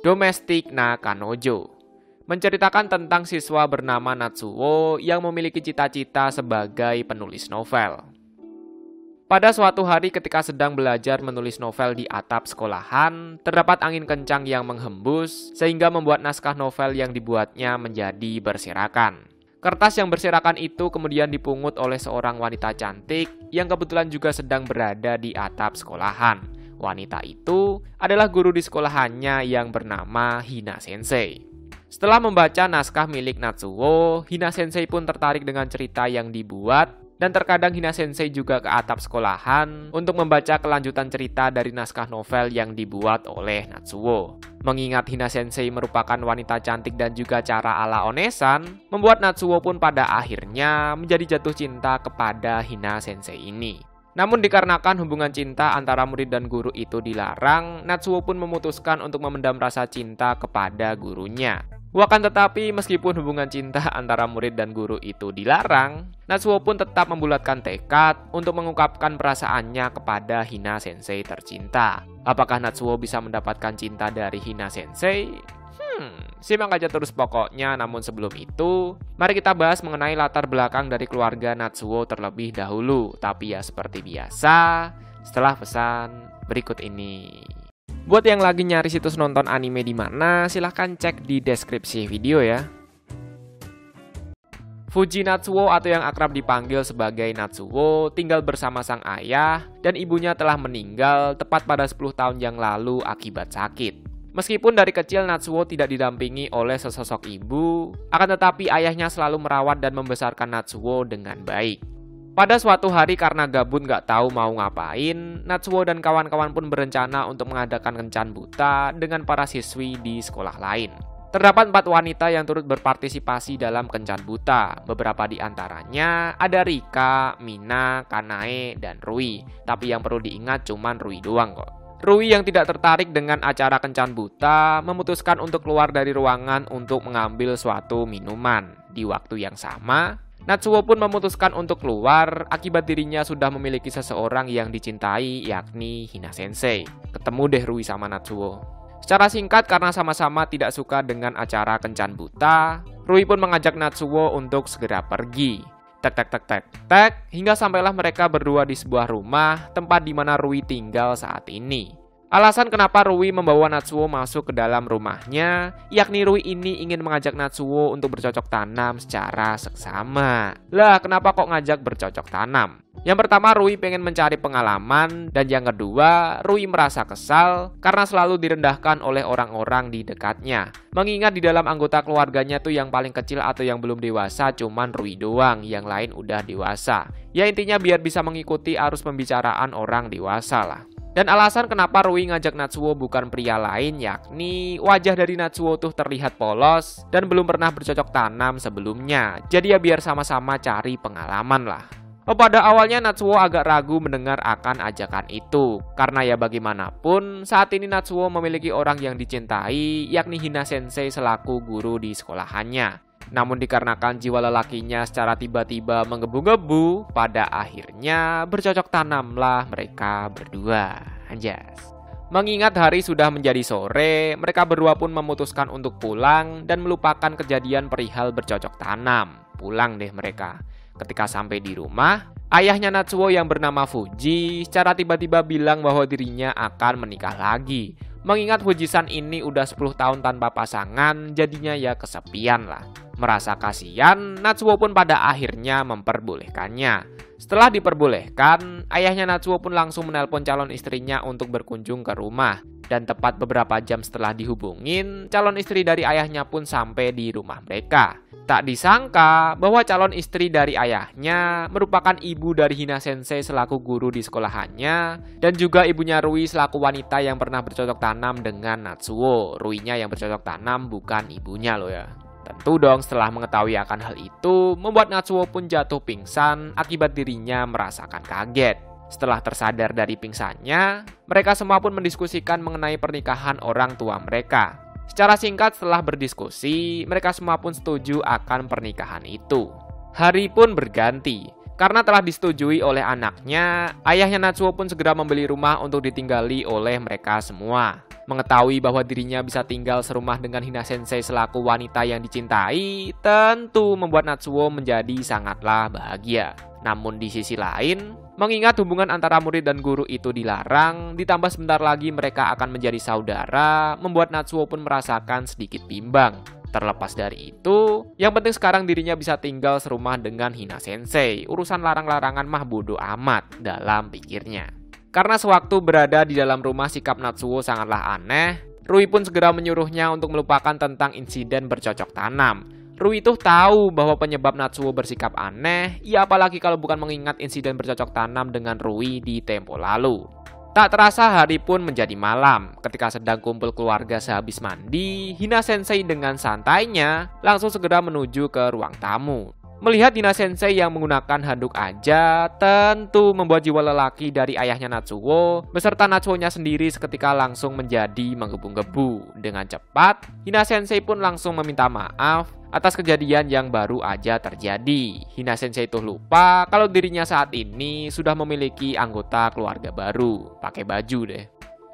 Domestic Nakanojo, menceritakan tentang siswa bernama Natsuo yang memiliki cita-cita sebagai penulis novel. Pada suatu hari ketika sedang belajar menulis novel di atap sekolahan, terdapat angin kencang yang menghembus sehingga membuat naskah novel yang dibuatnya menjadi berserakan. Kertas yang berserakan itu kemudian dipungut oleh seorang wanita cantik yang kebetulan juga sedang berada di atap sekolahan. Wanita itu adalah guru di sekolahannya yang bernama Hina Sensei. Setelah membaca naskah milik Natsuo, Hina Sensei pun tertarik dengan cerita yang dibuat. Dan terkadang Hina Sensei juga ke atap sekolahan untuk membaca kelanjutan cerita dari naskah novel yang dibuat oleh Natsuo. Mengingat Hina Sensei merupakan wanita cantik dan juga cara ala onesan, membuat Natsuo pun pada akhirnya menjadi jatuh cinta kepada Hina Sensei ini. Namun dikarenakan hubungan cinta antara murid dan guru itu dilarang, Natsuo pun memutuskan untuk memendam rasa cinta kepada gurunya. Akan tetapi meskipun hubungan cinta antara murid dan guru itu dilarang, Natsuo pun tetap membulatkan tekad untuk mengungkapkan perasaannya kepada Hina Sensei tercinta. Apakah Natsuo bisa mendapatkan cinta dari Hina Sensei? Simak aja terus pokoknya. Namun sebelum itu, mari kita bahas mengenai latar belakang dari keluarga Natsuo terlebih dahulu. Tapi ya seperti biasa, setelah pesan berikut ini. Buat yang lagi nyari situs nonton anime di mana, silahkan cek di deskripsi video ya. Fuji Natsuo atau yang akrab dipanggil sebagai Natsuo tinggal bersama sang ayah dan ibunya telah meninggal tepat pada 10 tahun yang lalu akibat sakit. Meskipun dari kecil Natsuo tidak didampingi oleh sesosok ibu, akan tetapi ayahnya selalu merawat dan membesarkan Natsuo dengan baik. Pada suatu hari karena gabut gak tahu mau ngapain, Natsuo dan kawan-kawan pun berencana untuk mengadakan kencan buta dengan para siswi di sekolah lain. Terdapat 4 wanita yang turut berpartisipasi dalam kencan buta. Beberapa di antaranya ada Rika, Mina, Kanae, dan Rui. Tapi yang perlu diingat cuman Rui doang kok. Rui yang tidak tertarik dengan acara kencan buta memutuskan untuk keluar dari ruangan untuk mengambil suatu minuman. Di waktu yang sama, Natsuo pun memutuskan untuk keluar akibat dirinya sudah memiliki seseorang yang dicintai, yakni Hina Sensei. Ketemu deh Rui sama Natsuo. Secara singkat karena sama-sama tidak suka dengan acara kencan buta, Rui pun mengajak Natsuo untuk segera pergi. Tek, hingga sampailah mereka berdua di sebuah rumah, tempat di mana Rui tinggal saat ini. Alasan kenapa Rui membawa Natsuo masuk ke dalam rumahnya, yakni Rui ini ingin mengajak Natsuo untuk bercocok tanam secara seksama. Lah, kenapa kok ngajak bercocok tanam? Yang pertama, Rui pengen mencari pengalaman, dan yang kedua, Rui merasa kesal karena selalu direndahkan oleh orang-orang di dekatnya. Mengingat di dalam anggota keluarganya tuh yang paling kecil atau yang belum dewasa cuman Rui doang, yang lain udah dewasa. Ya intinya biar bisa mengikuti arus pembicaraan orang dewasa lah. Dan alasan kenapa Rui ngajak Natsuo bukan pria lain, yakni wajah dari Natsuo tuh terlihat polos dan belum pernah bercocok tanam sebelumnya. Jadi ya biar sama-sama cari pengalaman lah. Pada awalnya Natsuo agak ragu mendengar akan ajakan itu. Karena ya bagaimanapun, saat ini Natsuo memiliki orang yang dicintai, yakni Hina Sensei selaku guru di sekolahannya. Namun dikarenakan jiwa lelakinya secara tiba-tiba menggebu-gebu, pada akhirnya bercocok tanamlah mereka berdua. Anjas. Mengingat hari sudah menjadi sore, mereka berdua pun memutuskan untuk pulang dan melupakan kejadian perihal bercocok tanam. Pulang deh mereka. Ketika sampai di rumah, ayahnya Natsuo yang bernama Fuji secara tiba-tiba bilang bahwa dirinya akan menikah lagi. Mengingat Fuji-san ini udah 10 tahun tanpa pasangan, jadinya ya kesepian lah. Merasa kasihan, Natsuo pun pada akhirnya memperbolehkannya. Setelah diperbolehkan, ayahnya Natsuo pun langsung menelpon calon istrinya untuk berkunjung ke rumah. Dan tepat beberapa jam setelah dihubungin, calon istri dari ayahnya pun sampai di rumah mereka. Tak disangka bahwa calon istri dari ayahnya merupakan ibu dari Hina Sensei selaku guru di sekolahannya, dan juga ibunya Rui selaku wanita yang pernah bercocok tanam dengan Natsuo. Ruinya yang bercocok tanam, bukan ibunya loh ya. Tentu dong setelah mengetahui akan hal itu, membuat Natsuo pun jatuh pingsan akibat dirinya merasakan kaget. Setelah tersadar dari pingsannya, mereka semua pun mendiskusikan mengenai pernikahan orang tua mereka. Secara singkat setelah berdiskusi, mereka semua pun setuju akan pernikahan itu. Hari pun berganti. Karena telah disetujui oleh anaknya, ayahnya Natsuo pun segera membeli rumah untuk ditinggali oleh mereka semua. Mengetahui bahwa dirinya bisa tinggal serumah dengan Hina Sensei selaku wanita yang dicintai, tentu membuat Natsuo menjadi sangatlah bahagia. Namun di sisi lain, mengingat hubungan antara murid dan guru itu dilarang, ditambah sebentar lagi mereka akan menjadi saudara, membuat Natsuo pun merasakan sedikit bimbang. Terlepas dari itu, yang penting sekarang dirinya bisa tinggal serumah dengan Hina Sensei. Urusan larang-larangan mah bodo amat dalam pikirnya. Karena sewaktu berada di dalam rumah sikap Natsuo sangatlah aneh, Rui pun segera menyuruhnya untuk melupakan tentang insiden bercocok tanam. Rui itu tahu bahwa penyebab Natsuo bersikap aneh, ya apalagi kalau bukan mengingat insiden bercocok tanam dengan Rui di tempo lalu. Tak terasa hari pun menjadi malam. Ketika sedang kumpul keluarga sehabis mandi, Hina Sensei dengan santainya langsung segera menuju ke ruang tamu. Melihat Hina Sensei yang menggunakan handuk aja, tentu membuat jiwa lelaki dari ayahnya Natsuo beserta Natsuo-nya sendiri seketika langsung menjadi menggebu-gebu. Dengan cepat, Hina Sensei pun langsung meminta maaf atas kejadian yang baru aja terjadi. Hina Sensei itu lupa kalau dirinya saat ini sudah memiliki anggota keluarga baru. Pakai baju deh.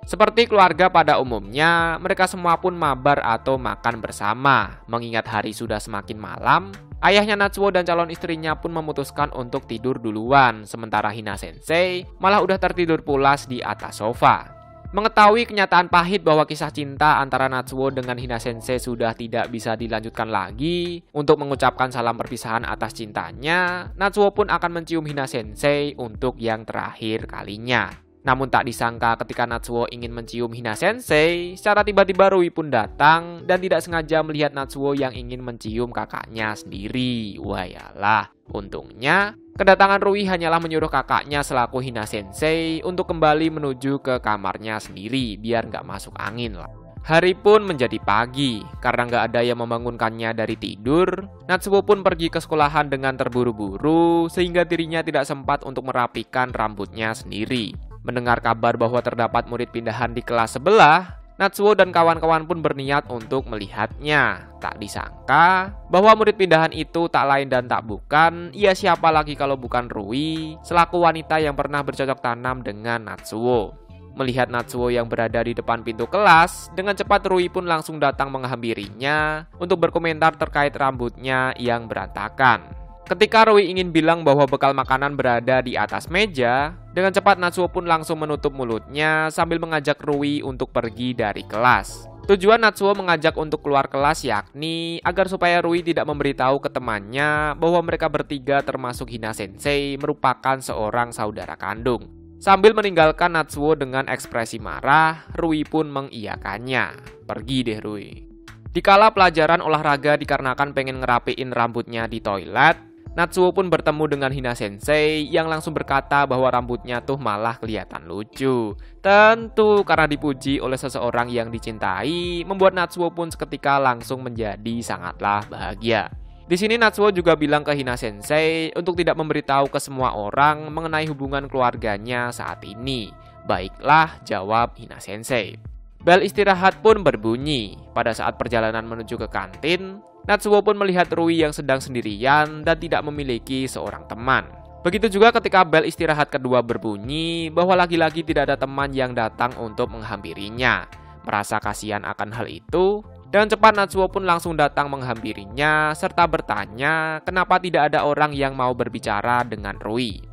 Seperti keluarga pada umumnya, mereka semua pun mabar atau makan bersama. Mengingat hari sudah semakin malam, ayahnya Natsuo dan calon istrinya pun memutuskan untuk tidur duluan. Sementara Hina Sensei malah udah tertidur pulas di atas sofa. Mengetahui kenyataan pahit bahwa kisah cinta antara Natsuo dengan Hina Sensei sudah tidak bisa dilanjutkan lagi, untuk mengucapkan salam perpisahan atas cintanya, Natsuo pun akan mencium Hina Sensei untuk yang terakhir kalinya. Namun tak disangka ketika Natsuo ingin mencium Hina Sensei, secara tiba-tiba Rui pun datang dan tidak sengaja melihat Natsuo yang ingin mencium kakaknya sendiri. Wayalah, untungnya kedatangan Rui hanyalah menyuruh kakaknya selaku Hina Sensei untuk kembali menuju ke kamarnya sendiri biar nggak masuk angin lah. Hari pun menjadi pagi, karena nggak ada yang membangunkannya dari tidur, Natsuo pun pergi ke sekolahan dengan terburu-buru sehingga dirinya tidak sempat untuk merapikan rambutnya sendiri. Mendengar kabar bahwa terdapat murid pindahan di kelas sebelah, Natsuo dan kawan-kawan pun berniat untuk melihatnya. Tak disangka bahwa murid pindahan itu tak lain dan tak bukan, ia siapa lagi kalau bukan Rui, selaku wanita yang pernah bercocok tanam dengan Natsuo. Melihat Natsuo yang berada di depan pintu kelas, dengan cepat Rui pun langsung datang menghampirinya untuk berkomentar terkait rambutnya yang berantakan. Ketika Rui ingin bilang bahwa bekal makanan berada di atas meja, dengan cepat Natsuo pun langsung menutup mulutnya sambil mengajak Rui untuk pergi dari kelas. Tujuan Natsuo mengajak untuk keluar kelas yakni agar supaya Rui tidak memberitahu ke temannya bahwa mereka bertiga termasuk Hina Sensei merupakan seorang saudara kandung. Sambil meninggalkan Natsuo dengan ekspresi marah, Rui pun mengiyakannya. Pergi deh Rui. Dikala pelajaran olahraga dikarenakan pengen ngerapiin rambutnya di toilet, Natsuo pun bertemu dengan Hina Sensei yang langsung berkata bahwa rambutnya tuh malah kelihatan lucu. Tentu karena dipuji oleh seseorang yang dicintai, membuat Natsuo pun seketika langsung menjadi sangatlah bahagia. Di sini Natsuo juga bilang ke Hina Sensei untuk tidak memberitahu ke semua orang mengenai hubungan keluarganya saat ini. Baiklah, jawab Hina Sensei. Bel istirahat pun berbunyi. Pada saat perjalanan menuju ke kantin, Natsuo pun melihat Rui yang sedang sendirian dan tidak memiliki seorang teman. Begitu juga ketika bel istirahat kedua berbunyi, bahwa lagi-lagi tidak ada teman yang datang untuk menghampirinya. Merasa kasihan akan hal itu, dengan cepat Natsuo pun langsung datang menghampirinya serta bertanya kenapa tidak ada orang yang mau berbicara dengan Rui.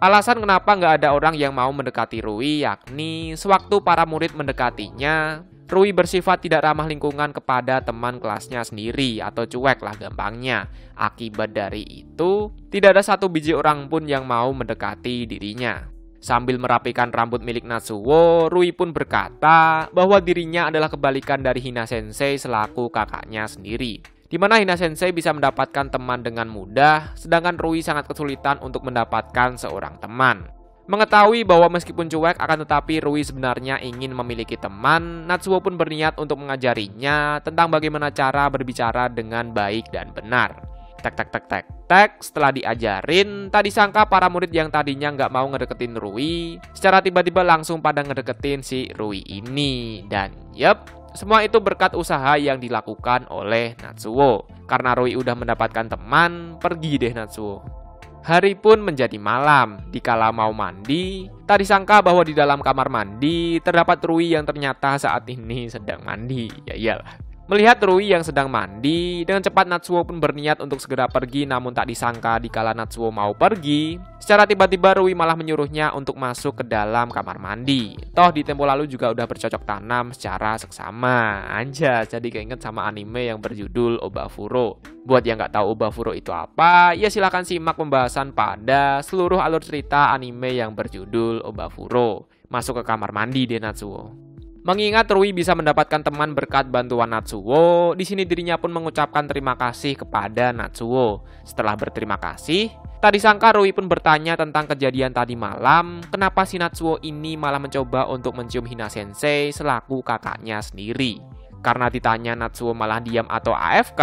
Alasan kenapa nggak ada orang yang mau mendekati Rui yakni sewaktu para murid mendekatinya, Rui bersifat tidak ramah lingkungan kepada teman kelasnya sendiri atau cuek lah gampangnya. Akibat dari itu, tidak ada satu biji orang pun yang mau mendekati dirinya. Sambil merapikan rambut milik Natsuo, Rui pun berkata bahwa dirinya adalah kebalikan dari Hina Sensei selaku kakaknya sendiri. Di mana Hina Sensei bisa mendapatkan teman dengan mudah, sedangkan Rui sangat kesulitan untuk mendapatkan seorang teman. Mengetahui bahwa meskipun cuek akan tetapi Rui sebenarnya ingin memiliki teman, Natsuo pun berniat untuk mengajarinya tentang bagaimana cara berbicara dengan baik dan benar. Tek, setelah diajarin, tak disangka para murid yang tadinya nggak mau ngedeketin Rui, secara tiba-tiba langsung pada ngedeketin si Rui ini. Dan yep, semua itu berkat usaha yang dilakukan oleh Natsuo. Karena Rui udah mendapatkan teman, pergi deh Natsuo. Hari pun menjadi malam. Dikala mau mandi, Tak disangka bahwa di dalam kamar mandi terdapat Rui yang ternyata saat ini sedang mandi. Ya iyalah. Melihat Rui yang sedang mandi, dengan cepat Natsuo pun berniat untuk segera pergi, namun tak disangka dikala Natsuo mau pergi, secara tiba-tiba Rui malah menyuruhnya untuk masuk ke dalam kamar mandi. Toh di tempo lalu juga udah bercocok tanam secara seksama. Anjas, jadi keinget sama anime yang berjudul Obafuro. Buat yang nggak tahu Obafuro itu apa, ya silahkan simak pembahasan pada seluruh alur cerita anime yang berjudul Obafuro. Masuk ke kamar mandi deh Natsuo. Mengingat Rui bisa mendapatkan teman berkat bantuan Natsuo, di sini dirinya pun mengucapkan terima kasih kepada Natsuo. Setelah berterima kasih, tak disangka Rui pun bertanya tentang kejadian tadi malam, kenapa si Natsuo ini malah mencoba untuk mencium Hina Sensei selaku kakaknya sendiri. Karena ditanya Natsuo malah diam atau AFK,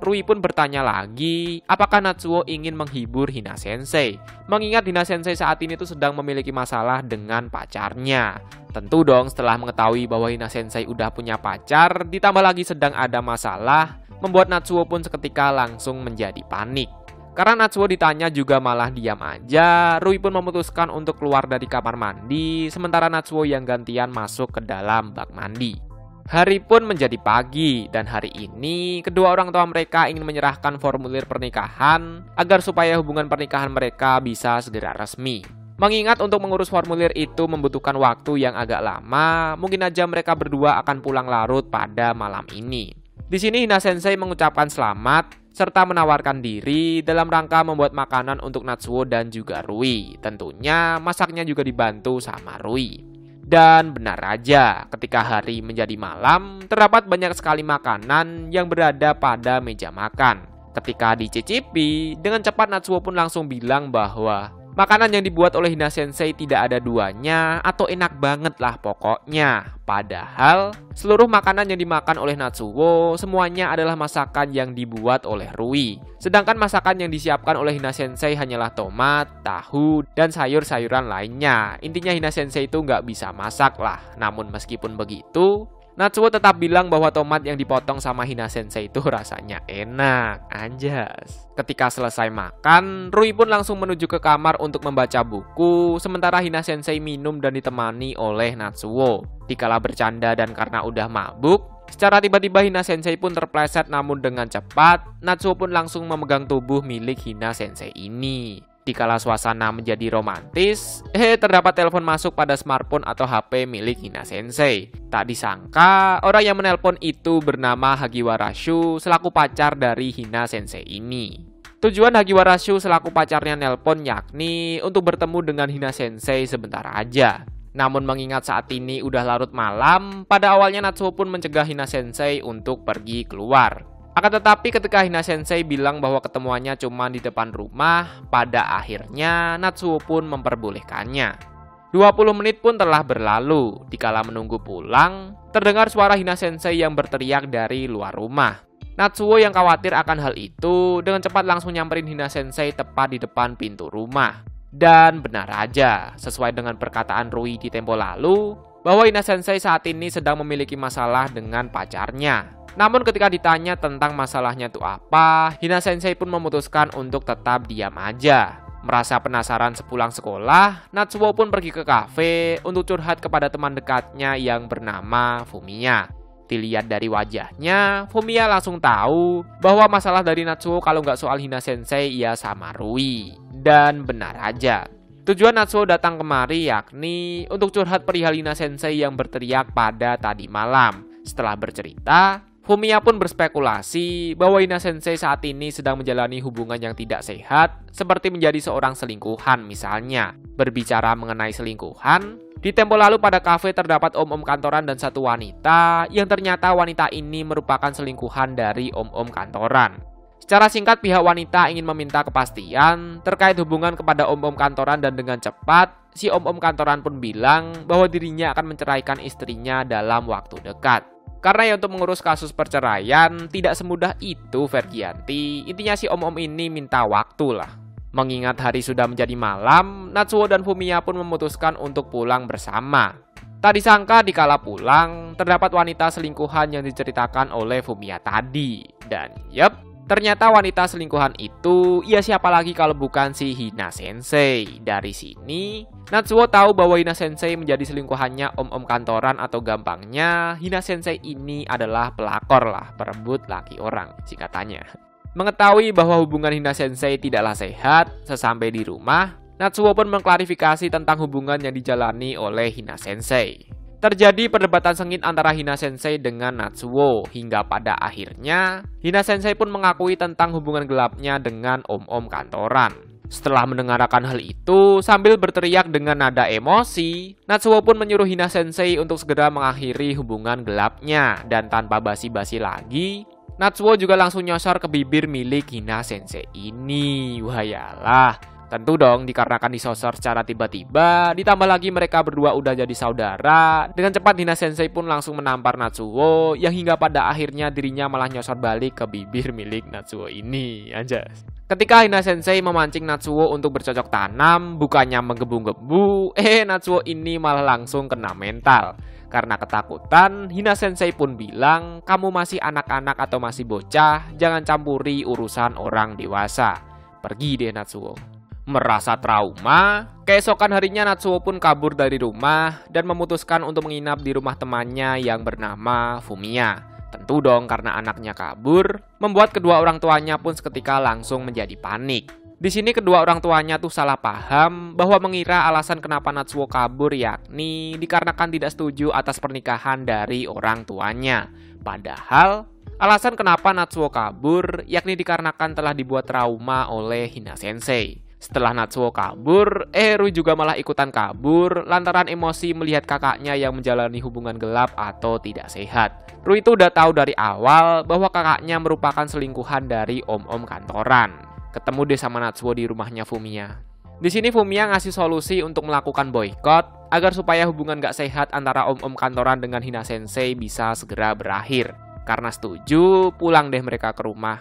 Rui pun bertanya lagi, apakah Natsuo ingin menghibur Hina Sensei? Mengingat Hina Sensei saat ini tuh sedang memiliki masalah dengan pacarnya. Tentu dong setelah mengetahui bahwa Hina Sensei udah punya pacar, ditambah lagi sedang ada masalah, membuat Natsuo pun seketika langsung menjadi panik. Karena Natsuo ditanya juga malah diam aja, Rui pun memutuskan untuk keluar dari kamar mandi, sementara Natsuo yang gantian masuk ke dalam bak mandi. Hari pun menjadi pagi, dan hari ini kedua orang tua mereka ingin menyerahkan formulir pernikahan agar supaya hubungan pernikahan mereka bisa segera resmi. Mengingat untuk mengurus formulir itu membutuhkan waktu yang agak lama, mungkin aja mereka berdua akan pulang larut pada malam ini. Di sini Hina Sensei mengucapkan selamat serta menawarkan diri dalam rangka membuat makanan untuk Natsuo dan juga Rui. Tentunya masaknya juga dibantu sama Rui. Dan benar aja, ketika hari menjadi malam, terdapat banyak sekali makanan yang berada pada meja makan. Ketika dicicipi, dengan cepat Natsuo pun langsung bilang bahwa makanan yang dibuat oleh Hina Sensei tidak ada duanya atau enak banget lah pokoknya. Padahal, seluruh makanan yang dimakan oleh Natsuo semuanya adalah masakan yang dibuat oleh Rui. Sedangkan masakan yang disiapkan oleh Hina Sensei hanyalah tomat, tahu, dan sayur-sayuran lainnya. Intinya Hina Sensei itu nggak bisa masak lah. Namun meskipun begitu, Natsuo tetap bilang bahwa tomat yang dipotong sama Hina Sensei itu rasanya enak, anjas. Ketika selesai makan, Rui pun langsung menuju ke kamar untuk membaca buku, sementara Hina Sensei minum dan ditemani oleh Natsuo. Dikala bercanda dan karena udah mabuk, secara tiba-tiba Hina Sensei pun terpleset, namun dengan cepat, Natsuo pun langsung memegang tubuh milik Hina Sensei ini. Dikala suasana menjadi romantis, terdapat telepon masuk pada smartphone atau HP milik Hina Sensei. Tak disangka, orang yang menelpon itu bernama Hagiwara-shu selaku pacar dari Hina Sensei ini. Tujuan Hagiwara-shu selaku pacarnya nelpon yakni untuk bertemu dengan Hina Sensei sebentar aja. Namun mengingat saat ini udah larut malam, pada awalnya Natsuo pun mencegah Hina Sensei untuk pergi keluar. Akan tetapi ketika Hina Sensei bilang bahwa ketemuannya cuma di depan rumah, pada akhirnya Natsuo pun memperbolehkannya. 20 menit pun telah berlalu. Dikala menunggu pulang, terdengar suara Hina Sensei yang berteriak dari luar rumah. Natsuo yang khawatir akan hal itu dengan cepat langsung nyamperin Hina Sensei tepat di depan pintu rumah. Dan benar aja, sesuai dengan perkataan Rui di tempo lalu, bahwa Hina Sensei saat ini sedang memiliki masalah dengan pacarnya. Namun ketika ditanya tentang masalahnya itu apa, Hina Sensei pun memutuskan untuk tetap diam aja. Merasa penasaran sepulang sekolah, Natsuo pun pergi ke kafe untuk curhat kepada teman dekatnya yang bernama Fumiya. Dilihat dari wajahnya, Fumiya langsung tahu bahwa masalah dari Natsuo kalau nggak soal Hina Sensei ya sama Rui. Dan benar aja, tujuan Natsuo datang kemari yakni untuk curhat perihal Hina Sensei yang berteriak pada tadi malam. Setelah bercerita, Fumiya pun berspekulasi bahwa Hina Sensei saat ini sedang menjalani hubungan yang tidak sehat, seperti menjadi seorang selingkuhan misalnya. Berbicara mengenai selingkuhan, di tempo lalu pada kafe terdapat om-om kantoran dan satu wanita, yang ternyata wanita ini merupakan selingkuhan dari om-om kantoran. Secara singkat, pihak wanita ingin meminta kepastian terkait hubungan kepada om-om kantoran dan dengan cepat, si om-om kantoran pun bilang bahwa dirinya akan menceraikan istrinya dalam waktu dekat. Karena ya untuk mengurus kasus perceraian tidak semudah itu Fergianti. Intinya si om-om ini minta waktu lah. Mengingat hari sudah menjadi malam, Natsuo dan Fumiya pun memutuskan untuk pulang bersama. Tak disangka dikala pulang, terdapat wanita selingkuhan yang diceritakan oleh Fumiya tadi. Dan Ternyata wanita selingkuhan itu, ya siapa lagi kalau bukan si Hina Sensei. Dari sini, Natsuo tahu bahwa Hina Sensei menjadi selingkuhannya om-om kantoran, atau gampangnya, Hina Sensei ini adalah pelakor lah, perebut laki orang, singkatannya. Mengetahui bahwa hubungan Hina Sensei tidaklah sehat, sesampai di rumah, Natsuo pun mengklarifikasi tentang hubungan yang dijalani oleh Hina Sensei. Terjadi perdebatan sengit antara Hina Sensei dengan Natsuo, hingga pada akhirnya Hina Sensei pun mengakui tentang hubungan gelapnya dengan om-om kantoran. Setelah mendengarkan hal itu, sambil berteriak dengan nada emosi, Natsuo pun menyuruh Hina Sensei untuk segera mengakhiri hubungan gelapnya, dan tanpa basi-basi lagi, Natsuo juga langsung nyosor ke bibir milik Hina Sensei ini. Wayalah. Tentu dong dikarenakan disosor secara tiba-tiba, ditambah lagi mereka berdua udah jadi saudara. Dengan cepat Hina Sensei pun langsung menampar Natsuo, yang hingga pada akhirnya dirinya malah nyosor balik ke bibir milik Natsuo ini. Anjas. Ketika Hina Sensei memancing Natsuo untuk bercocok tanam, bukannya menggebu-gebu, Natsuo ini malah langsung kena mental. Karena ketakutan, Hina Sensei pun bilang, "Kamu masih anak-anak atau masih bocah, jangan campuri urusan orang dewasa. Pergi deh Natsuo." Merasa trauma, keesokan harinya Natsuo pun kabur dari rumah dan memutuskan untuk menginap di rumah temannya yang bernama Fumiya. Tentu dong karena anaknya kabur, membuat kedua orang tuanya pun seketika langsung menjadi panik. Di sini kedua orang tuanya tuh salah paham bahwa mengira alasan kenapa Natsuo kabur yakni dikarenakan tidak setuju atas pernikahan dari orang tuanya. Padahal alasan kenapa Natsuo kabur yakni dikarenakan telah dibuat trauma oleh Hina Sensei. Setelah Natsuo kabur, Rui juga malah ikutan kabur lantaran emosi melihat kakaknya yang menjalani hubungan gelap atau tidak sehat. Rui itu udah tahu dari awal bahwa kakaknya merupakan selingkuhan dari om-om kantoran. Ketemu deh sama Natsuo di rumahnya Fumiya. Di sini Fumiya ngasih solusi untuk melakukan boykot agar supaya hubungan gak sehat antara om-om kantoran dengan Hina Sensei bisa segera berakhir. Karena setuju, pulang deh mereka ke rumah.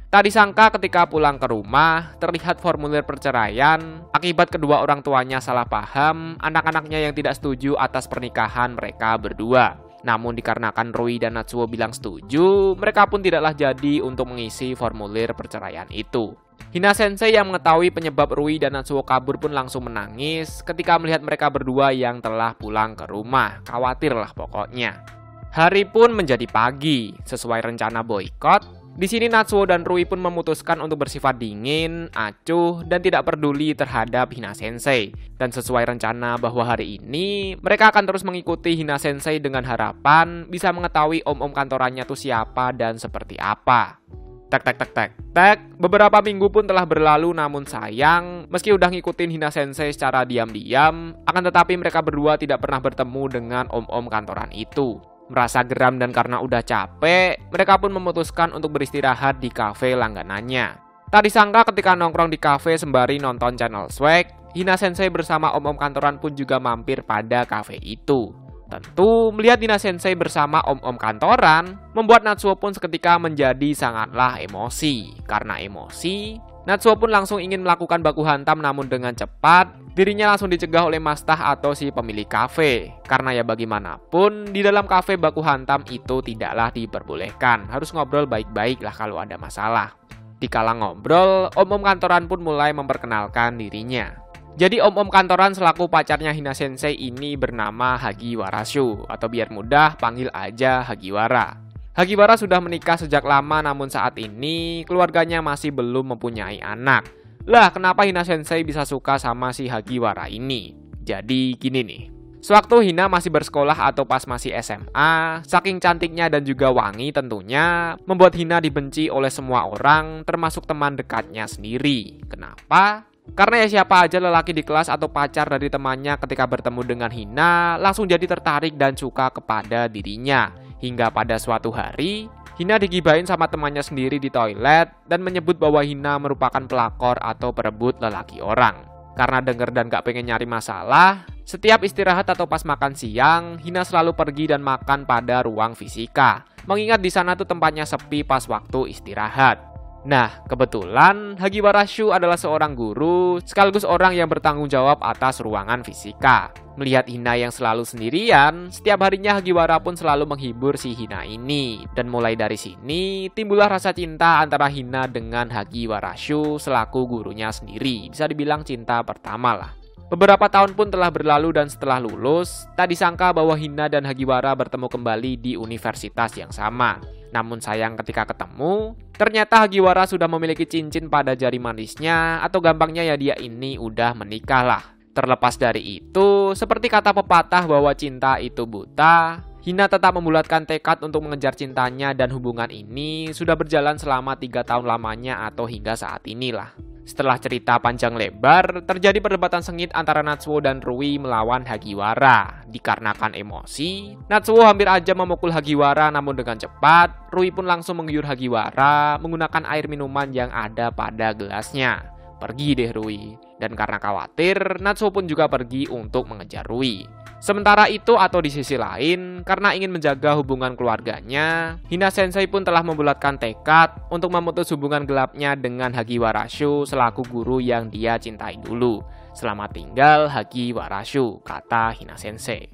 Tak disangka ketika pulang ke rumah, terlihat formulir perceraian. Akibat kedua orang tuanya salah paham, anak-anaknya yang tidak setuju atas pernikahan mereka berdua. Namun dikarenakan Rui dan Natsuo bilang setuju, mereka pun tidaklah jadi untuk mengisi formulir perceraian itu. Hina Sensei yang mengetahui penyebab Rui dan Natsuo kabur pun langsung menangis ketika melihat mereka berdua yang telah pulang ke rumah. Khawatir lah pokoknya. Hari pun menjadi pagi, sesuai rencana boykot. Di sini Natsuo dan Rui pun memutuskan untuk bersifat dingin, acuh, dan tidak peduli terhadap Hina Sensei. Dan sesuai rencana bahwa hari ini, mereka akan terus mengikuti Hina Sensei dengan harapan bisa mengetahui om-om kantorannya tuh siapa dan seperti apa. Tek. Beberapa minggu pun telah berlalu, namun sayang, meski udah ngikutin Hina Sensei secara diam-diam, akan tetapi mereka berdua tidak pernah bertemu dengan om-om kantoran itu. Merasa geram dan karena udah capek, mereka pun memutuskan untuk beristirahat di kafe langganannya. Tak disangka ketika nongkrong di kafe sembari nonton channel Swag, Hina Sensei bersama om-om kantoran pun juga mampir pada kafe itu. Tentu, melihat Hina Sensei bersama om-om kantoran, membuat Natsuo pun seketika menjadi sangatlah emosi. Karena emosi, Natsuo pun langsung ingin melakukan baku hantam, namun dengan cepat, dirinya langsung dicegah oleh Mastah atau si pemilik kafe. Karena ya bagaimanapun, di dalam kafe baku hantam itu tidaklah diperbolehkan. Harus ngobrol baik-baik lah kalau ada masalah. Dikala ngobrol, om-om kantoran pun mulai memperkenalkan dirinya. Jadi om-om kantoran selaku pacarnya Hina Sensei ini bernama Hagiwara-shu, atau biar mudah panggil aja Hagiwara. Hagiwara sudah menikah sejak lama, namun saat ini keluarganya masih belum mempunyai anak. Lah, kenapa Hina Sensei bisa suka sama si Hagiwara ini? Jadi gini nih. Sewaktu Hina masih bersekolah atau pas masih SMA, saking cantiknya dan juga wangi tentunya, membuat Hina dibenci oleh semua orang, termasuk teman dekatnya sendiri. Kenapa? Karena ya siapa aja lelaki di kelas atau pacar dari temannya ketika bertemu dengan Hina, langsung jadi tertarik dan suka kepada dirinya. Hingga pada suatu hari, Hina digibahin sama temannya sendiri di toilet dan menyebut bahwa Hina merupakan pelakor atau perebut lelaki orang. Karena denger dan gak pengen nyari masalah, setiap istirahat atau pas makan siang, Hina selalu pergi dan makan pada ruang fisika. Mengingat di sana tuh tempatnya sepi pas waktu istirahat. Nah, kebetulan Hagiwara Shu adalah seorang guru sekaligus orang yang bertanggung jawab atas ruangan fisika. Melihat Hina yang selalu sendirian, setiap harinya Hagiwara pun selalu menghibur si Hina ini. Dan mulai dari sini, timbullah rasa cinta antara Hina dengan Hagiwara Shu selaku gurunya sendiri. Bisa dibilang cinta pertama lah. Beberapa tahun pun telah berlalu dan setelah lulus, tak disangka bahwa Hina dan Hagiwara bertemu kembali di universitas yang sama. Namun sayang ketika ketemu, ternyata Hagiwara sudah memiliki cincin pada jari manisnya, atau gampangnya ya dia ini udah menikah lah. Terlepas dari itu, seperti kata pepatah bahwa cinta itu buta, Hina tetap membulatkan tekad untuk mengejar cintanya dan hubungan ini sudah berjalan selama 3 tahun lamanya atau hingga saat inilah. Setelah cerita panjang lebar, terjadi perdebatan sengit antara Natsuo dan Rui melawan Hagiwara. Dikarenakan emosi, Natsuo hampir aja memukul Hagiwara, namun dengan cepat, Rui pun langsung mengguyur Hagiwara menggunakan air minuman yang ada pada gelasnya. Pergi deh Rui. Dan karena khawatir, Natsuo pun juga pergi untuk mengejar Rui. Sementara itu atau di sisi lain, karena ingin menjaga hubungan keluarganya, Hina Sensei pun telah membulatkan tekad untuk memutus hubungan gelapnya dengan Hagiwara Shu selaku guru yang dia cintai dulu. Selamat tinggal Hagiwara Shu, kata Hina Sensei.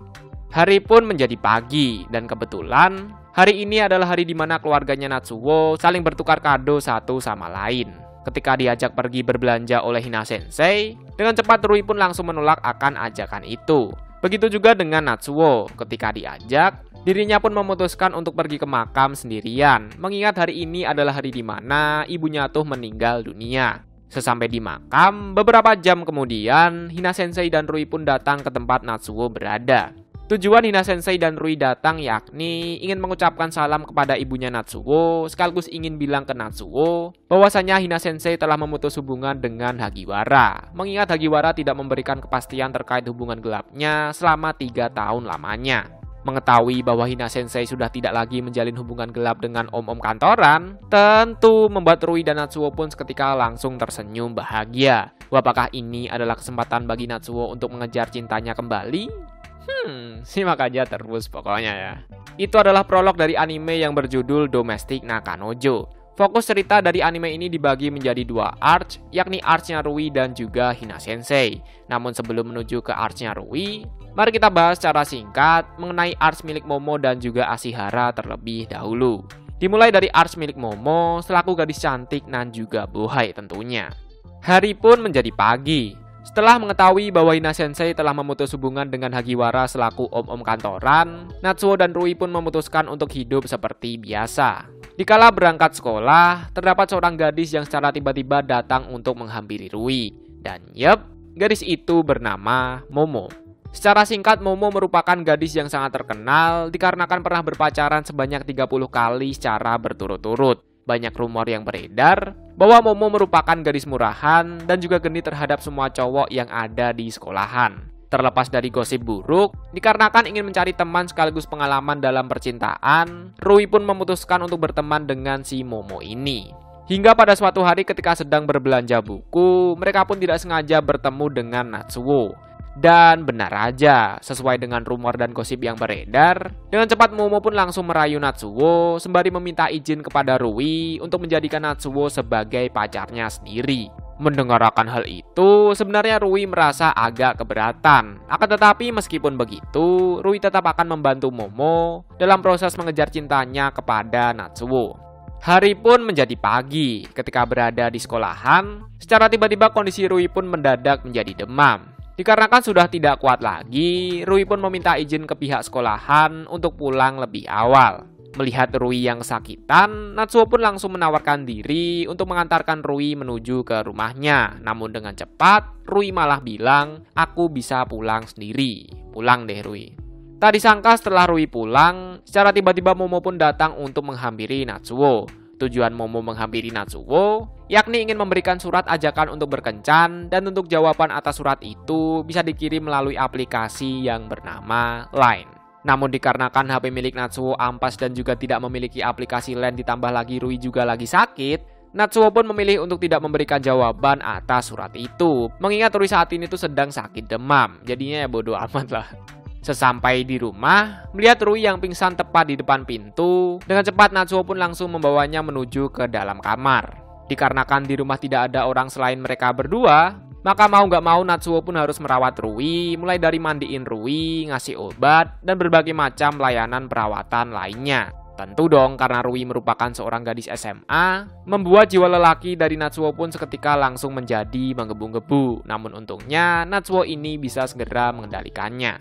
Hari pun menjadi pagi, dan kebetulan hari ini adalah hari di mana keluarganya Natsuo saling bertukar kado satu sama lain. Ketika diajak pergi berbelanja oleh Hina Sensei, dengan cepat Rui pun langsung menolak akan ajakan itu. Begitu juga dengan Natsuo, ketika diajak, dirinya pun memutuskan untuk pergi ke makam sendirian, mengingat hari ini adalah hari di mana ibunya tuh meninggal dunia. Sesampai di makam, beberapa jam kemudian, Hina Sensei dan Rui pun datang ke tempat Natsuo berada. Tujuan Hina Sensei dan Rui datang yakni ingin mengucapkan salam kepada ibunya Natsuo, sekaligus ingin bilang ke Natsuo bahwasanya Hina Sensei telah memutus hubungan dengan Hagiwara, mengingat Hagiwara tidak memberikan kepastian terkait hubungan gelapnya selama 3 tahun lamanya. Mengetahui bahwa Hina Sensei sudah tidak lagi menjalin hubungan gelap dengan om-om kantoran, tentu membuat Rui dan Natsuo pun seketika langsung tersenyum bahagia. Apakah ini adalah kesempatan bagi Natsuo untuk mengejar cintanya kembali? Simak aja terus pokoknya ya. Itu adalah prolog dari anime yang berjudul Domestic Nakanojo. Fokus cerita dari anime ini dibagi menjadi 2 arch, yakni arch-nya Rui dan juga Hina Sensei. Namun sebelum menuju ke arch-nya Rui, mari kita bahas secara singkat mengenai arch milik Momo dan juga Ashihara terlebih dahulu. Dimulai dari arch milik Momo selaku gadis cantik dan juga bohai tentunya. Hari pun menjadi pagi. Setelah mengetahui bahwa Hina Sensei telah memutus hubungan dengan Hagiwara selaku om-om kantoran, Natsuo dan Rui pun memutuskan untuk hidup seperti biasa. Dikala berangkat sekolah, terdapat seorang gadis yang secara tiba-tiba datang untuk menghampiri Rui. Dan yep, gadis itu bernama Momo. Secara singkat, Momo merupakan gadis yang sangat terkenal dikarenakan pernah berpacaran sebanyak 30 kali secara berturut-turut. Banyak rumor yang beredar bahwa Momo merupakan gadis murahan dan juga genit terhadap semua cowok yang ada di sekolahan. Terlepas dari gosip buruk, dikarenakan ingin mencari teman sekaligus pengalaman dalam percintaan, Rui pun memutuskan untuk berteman dengan si Momo ini. Hingga pada suatu hari ketika sedang berbelanja buku, mereka pun tidak sengaja bertemu dengan Natsuo. Dan benar aja, sesuai dengan rumor dan gosip yang beredar, dengan cepat Momo pun langsung merayu Natsuo sembari meminta izin kepada Rui untuk menjadikan Natsuo sebagai pacarnya sendiri. Mendengarkan hal itu, sebenarnya Rui merasa agak keberatan. Akan tetapi meskipun begitu, Rui tetap akan membantu Momo dalam proses mengejar cintanya kepada Natsuo. Hari pun menjadi pagi. Ketika berada di sekolahan, secara tiba-tiba kondisi Rui pun mendadak menjadi demam. Dikarenakan sudah tidak kuat lagi, Rui pun meminta izin ke pihak sekolahan untuk pulang lebih awal. Melihat Rui yang kesakitan, Natsuo pun langsung menawarkan diri untuk mengantarkan Rui menuju ke rumahnya. Namun dengan cepat, Rui malah bilang, "Aku bisa pulang sendiri." Pulang deh Rui. Tak disangka setelah Rui pulang, secara tiba-tiba Momo pun datang untuk menghampiri Natsuo. Tujuan Momo menghampiri Natsuo, yakni ingin memberikan surat ajakan untuk berkencan, dan untuk jawaban atas surat itu bisa dikirim melalui aplikasi yang bernama Line. Namun dikarenakan HP milik Natsuo ampas dan juga tidak memiliki aplikasi Line, ditambah lagi Rui juga lagi sakit, Natsuo pun memilih untuk tidak memberikan jawaban atas surat itu, mengingat Rui saat ini tuh sedang sakit demam, jadinya ya bodo amat lah. Sesampai di rumah, melihat Rui yang pingsan tepat di depan pintu, dengan cepat Natsuo pun langsung membawanya menuju ke dalam kamar. Dikarenakan di rumah tidak ada orang selain mereka berdua, maka mau nggak mau Natsuo pun harus merawat Rui, mulai dari mandiin Rui, ngasih obat, dan berbagai macam layanan perawatan lainnya. Tentu dong, karena Rui merupakan seorang gadis SMA, membuat jiwa lelaki dari Natsuo pun seketika langsung menjadi menggebu-gebu. Namun untungnya, Natsuo ini bisa segera mengendalikannya.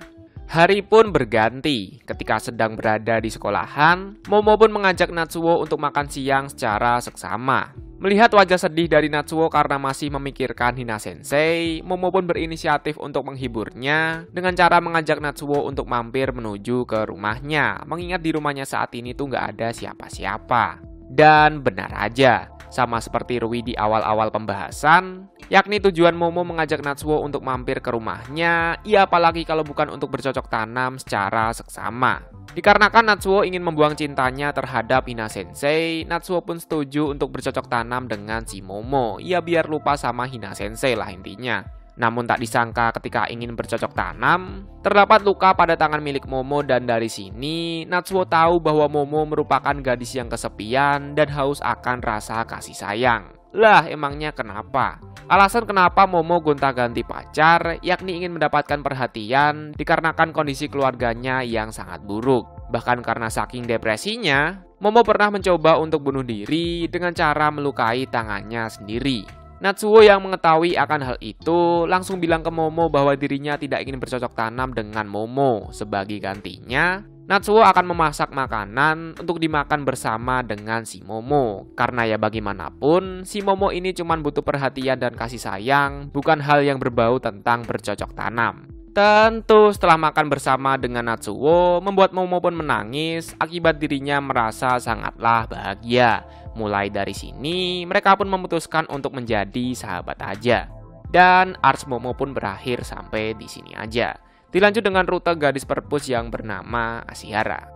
Hari pun berganti. Ketika sedang berada di sekolahan, Momo pun mengajak Natsuo untuk makan siang secara seksama. Melihat wajah sedih dari Natsuo karena masih memikirkan Hina Sensei, Momo pun berinisiatif untuk menghiburnya dengan cara mengajak Natsuo untuk mampir menuju ke rumahnya, mengingat di rumahnya saat ini tuh nggak ada siapa-siapa. Dan benar aja, sama seperti Rui di awal-awal pembahasan, yakni tujuan Momo mengajak Natsuo untuk mampir ke rumahnya, ya apalagi kalau bukan untuk bercocok tanam secara seksama. Dikarenakan Natsuo ingin membuang cintanya terhadap Hina Sensei, Natsuo pun setuju untuk bercocok tanam dengan si Momo, ya biar lupa sama Hina Sensei lah intinya. Namun tak disangka ketika ingin bercocok tanam, terdapat luka pada tangan milik Momo dan dari sini Natsuo tahu bahwa Momo merupakan gadis yang kesepian dan haus akan rasa kasih sayang. Lah emangnya kenapa? Alasan kenapa Momo gonta-ganti pacar yakni ingin mendapatkan perhatian dikarenakan kondisi keluarganya yang sangat buruk. Bahkan karena saking depresinya, Momo pernah mencoba untuk bunuh diri dengan cara melukai tangannya sendiri. Natsuo yang mengetahui akan hal itu langsung bilang ke Momo bahwa dirinya tidak ingin bercocok tanam dengan Momo. Sebagai gantinya, Natsuo akan memasak makanan untuk dimakan bersama dengan si Momo. Karena ya bagaimanapun, si Momo ini cuma butuh perhatian dan kasih sayang, bukan hal yang berbau tentang bercocok tanam. Tentu setelah makan bersama dengan Natsuo, membuat Momo pun menangis akibat dirinya merasa sangatlah bahagia. Mulai dari sini, mereka pun memutuskan untuk menjadi sahabat aja. Dan arcs Momo pun berakhir sampai di sini aja. Dilanjut dengan rute gadis perpus yang bernama Ashihara.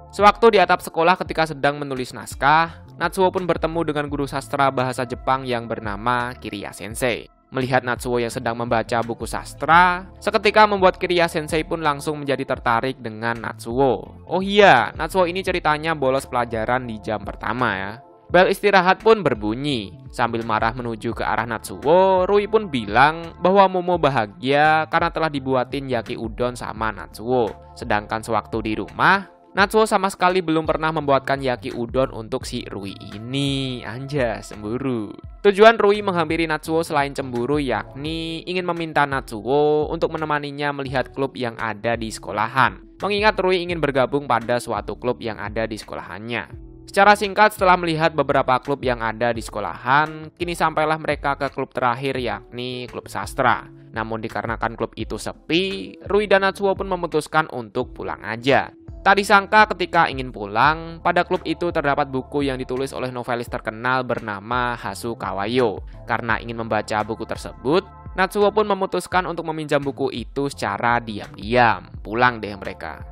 Sewaktu di atap sekolah ketika sedang menulis naskah, Natsuo pun bertemu dengan guru sastra bahasa Jepang yang bernama Kiriya Sensei. Melihat Natsuo yang sedang membaca buku sastra, seketika membuat Kiriya Sensei pun langsung menjadi tertarik dengan Natsuo. Oh iya, Natsuo ini ceritanya bolos pelajaran di jam pertama ya. Bel istirahat pun berbunyi. Sambil marah menuju ke arah Natsuo, Rui pun bilang bahwa Momo bahagia karena telah dibuatin yaki udon sama Natsuo. Sedangkan sewaktu di rumah, Natsuo sama sekali belum pernah membuatkan yaki udon untuk si Rui ini. Anjas, cemburu. Tujuan Rui menghampiri Natsuo selain cemburu yakni ingin meminta Natsuo untuk menemaninya melihat klub yang ada di sekolahan. Mengingat Rui ingin bergabung pada suatu klub yang ada di sekolahannya. Secara singkat setelah melihat beberapa klub yang ada di sekolahan, kini sampailah mereka ke klub terakhir yakni klub sastra. Namun dikarenakan klub itu sepi, Rui dan Natsuo pun memutuskan untuk pulang aja. Tak disangka ketika ingin pulang, pada klub itu terdapat buku yang ditulis oleh novelis terkenal bernama Hasu Kawayo. Karena ingin membaca buku tersebut, Natsuo pun memutuskan untuk meminjam buku itu secara diam-diam. Pulang deh mereka.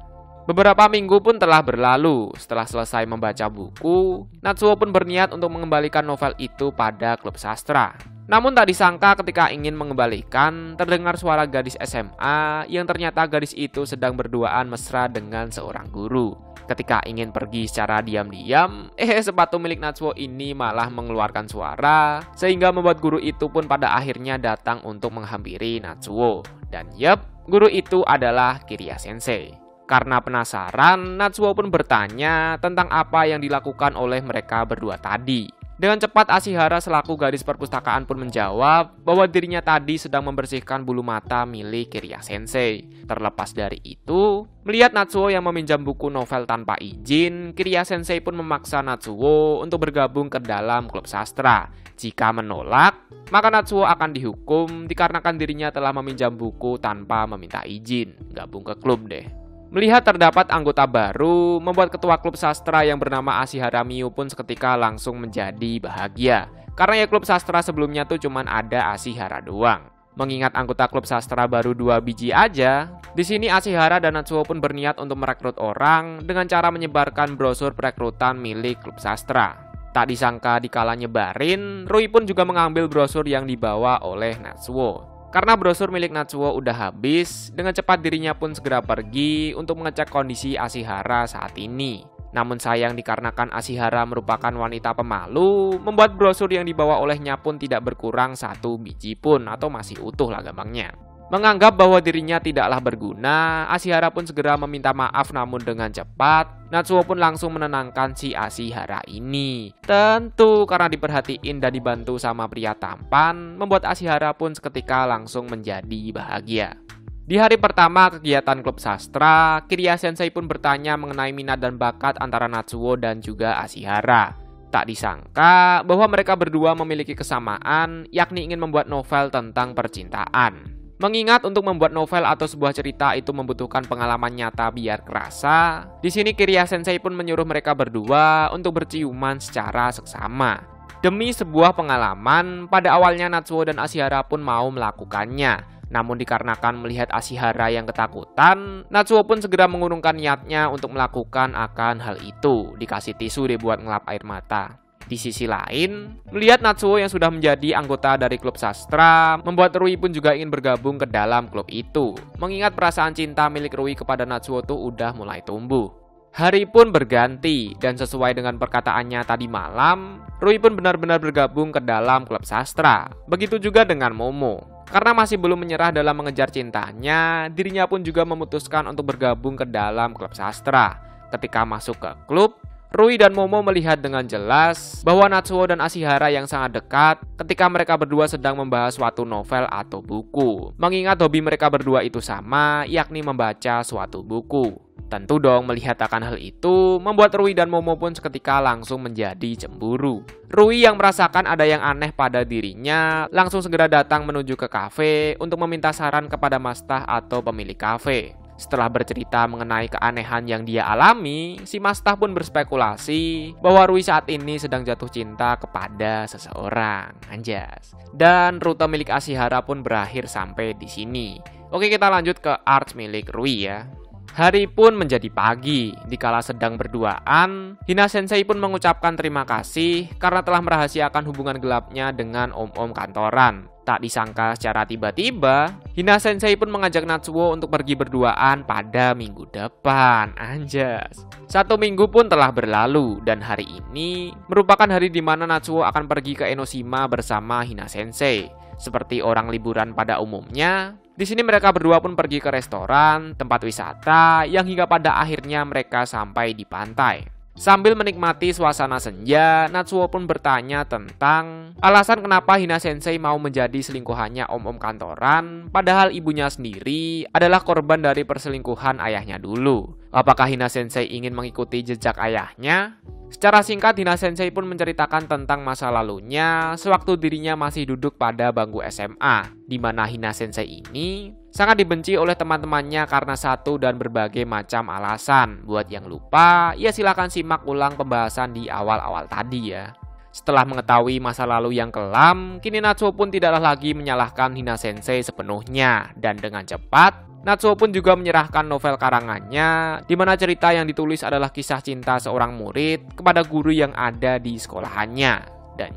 Beberapa minggu pun telah berlalu. Setelah selesai membaca buku, Natsuo pun berniat untuk mengembalikan novel itu pada klub sastra. Namun tak disangka ketika ingin mengembalikan, terdengar suara gadis SMA yang ternyata gadis itu sedang berduaan mesra dengan seorang guru. Ketika ingin pergi secara diam-diam, sepatu milik Natsuo ini malah mengeluarkan suara, sehingga membuat guru itu pun pada akhirnya datang untuk menghampiri Natsuo. Dan yep, guru itu adalah Kiriya Sensei. Karena penasaran, Natsuo pun bertanya tentang apa yang dilakukan oleh mereka berdua tadi. Dengan cepat Ashihara selaku gadis perpustakaan pun menjawab bahwa dirinya tadi sedang membersihkan bulu mata milik Kiriya Sensei. Terlepas dari itu, melihat Natsuo yang meminjam buku novel tanpa izin, Kiriya Sensei pun memaksa Natsuo untuk bergabung ke dalam klub sastra. Jika menolak, maka Natsuo akan dihukum dikarenakan dirinya telah meminjam buku tanpa meminta izin. Gabung ke klub deh. Melihat terdapat anggota baru, membuat ketua klub sastra yang bernama Ashihara Miu pun seketika langsung menjadi bahagia. Karena ya klub sastra sebelumnya tuh cuman ada Ashihara doang. Mengingat anggota klub sastra baru 2 biji aja, di sini Ashihara dan Natsuo pun berniat untuk merekrut orang dengan cara menyebarkan brosur perekrutan milik klub sastra. Tak disangka dikala nyebarin, Rui pun juga mengambil brosur yang dibawa oleh Natsuo. Karena brosur milik Natsuo udah habis, dengan cepat dirinya pun segera pergi untuk mengecek kondisi Ashihara saat ini. Namun sayang dikarenakan Ashihara merupakan wanita pemalu, membuat brosur yang dibawa olehnya pun tidak berkurang 1 biji pun atau masih utuh lah gampangnya. Menganggap bahwa dirinya tidaklah berguna, Ashihara pun segera meminta maaf namun dengan cepat, Natsuo pun langsung menenangkan si Ashihara ini. Tentu karena diperhatiin dan dibantu sama pria tampan, membuat Ashihara pun seketika langsung menjadi bahagia. Di hari pertama kegiatan klub sastra, Kiriya Sensei pun bertanya mengenai minat dan bakat antara Natsuo dan juga Ashihara. Tak disangka bahwa mereka berdua memiliki kesamaan, yakni ingin membuat novel tentang percintaan. Mengingat untuk membuat novel atau sebuah cerita itu membutuhkan pengalaman nyata biar kerasa, di sini Kiriya Sensei pun menyuruh mereka berdua untuk berciuman secara seksama. Demi sebuah pengalaman, pada awalnya Natsuo dan Ashihara pun mau melakukannya. Namun dikarenakan melihat Ashihara yang ketakutan, Natsuo pun segera mengurungkan niatnya untuk melakukan akan hal itu. Dikasih tisu deh buat ngelap air mata. Di sisi lain, melihat Natsuo yang sudah menjadi anggota dari klub sastra, membuat Rui pun juga ingin bergabung ke dalam klub itu. Mengingat perasaan cinta milik Rui kepada Natsuo tuh udah mulai tumbuh. Hari pun berganti, dan sesuai dengan perkataannya tadi malam, Rui pun benar-benar bergabung ke dalam klub sastra. Begitu juga dengan Momo. Karena masih belum menyerah dalam mengejar cintanya, dirinya pun juga memutuskan untuk bergabung ke dalam klub sastra. Ketika masuk ke klub, Rui dan Momo melihat dengan jelas bahwa Natsuo dan Ashihara yang sangat dekat ketika mereka berdua sedang membahas suatu novel atau buku. Mengingat hobi mereka berdua itu sama, yakni membaca suatu buku. Tentu dong melihat akan hal itu, membuat Rui dan Momo pun seketika langsung menjadi cemburu. Rui yang merasakan ada yang aneh pada dirinya, langsung segera datang menuju ke kafe untuk meminta saran kepada Mastah atau pemilik kafe. Setelah bercerita mengenai keanehan yang dia alami, si Mastah pun berspekulasi bahwa Rui saat ini sedang jatuh cinta kepada seseorang. Anjas. Dan rute milik Ashihara pun berakhir sampai di sini. Oke, kita lanjut ke art milik Rui ya. Hari pun menjadi pagi, dikala sedang berduaan, Hina Sensei pun mengucapkan terima kasih karena telah merahasiakan hubungan gelapnya dengan om-om kantoran. Tak disangka secara tiba-tiba, Hina Sensei pun mengajak Natsuo untuk pergi berduaan pada minggu depan. Anjas. 1 minggu pun telah berlalu, dan hari ini merupakan hari di mana Natsuo akan pergi ke Enoshima bersama Hina Sensei. Seperti orang liburan pada umumnya, di sini mereka berdua pun pergi ke restoran, tempat wisata, yang hingga pada akhirnya mereka sampai di pantai. Sambil menikmati suasana senja, Natsuo pun bertanya tentang alasan kenapa Hina Sensei mau menjadi selingkuhannya om-om kantoran, padahal ibunya sendiri adalah korban dari perselingkuhan ayahnya dulu. Apakah Hina Sensei ingin mengikuti jejak ayahnya? Secara singkat, Hina Sensei pun menceritakan tentang masa lalunya sewaktu dirinya masih duduk pada bangku SMA, di mana Hina Sensei ini sangat dibenci oleh teman-temannya karena satu dan berbagai macam alasan. Buat yang lupa, ya silakan simak ulang pembahasan di awal-awal tadi ya. Setelah mengetahui masa lalu yang kelam, kini Natsuo pun tidaklah lagi menyalahkan Hina Sensei sepenuhnya, dan dengan cepat Natsuo pun juga menyerahkan novel karangannya, di mana cerita yang ditulis adalah kisah cinta seorang murid kepada guru yang ada di sekolahannya. Dan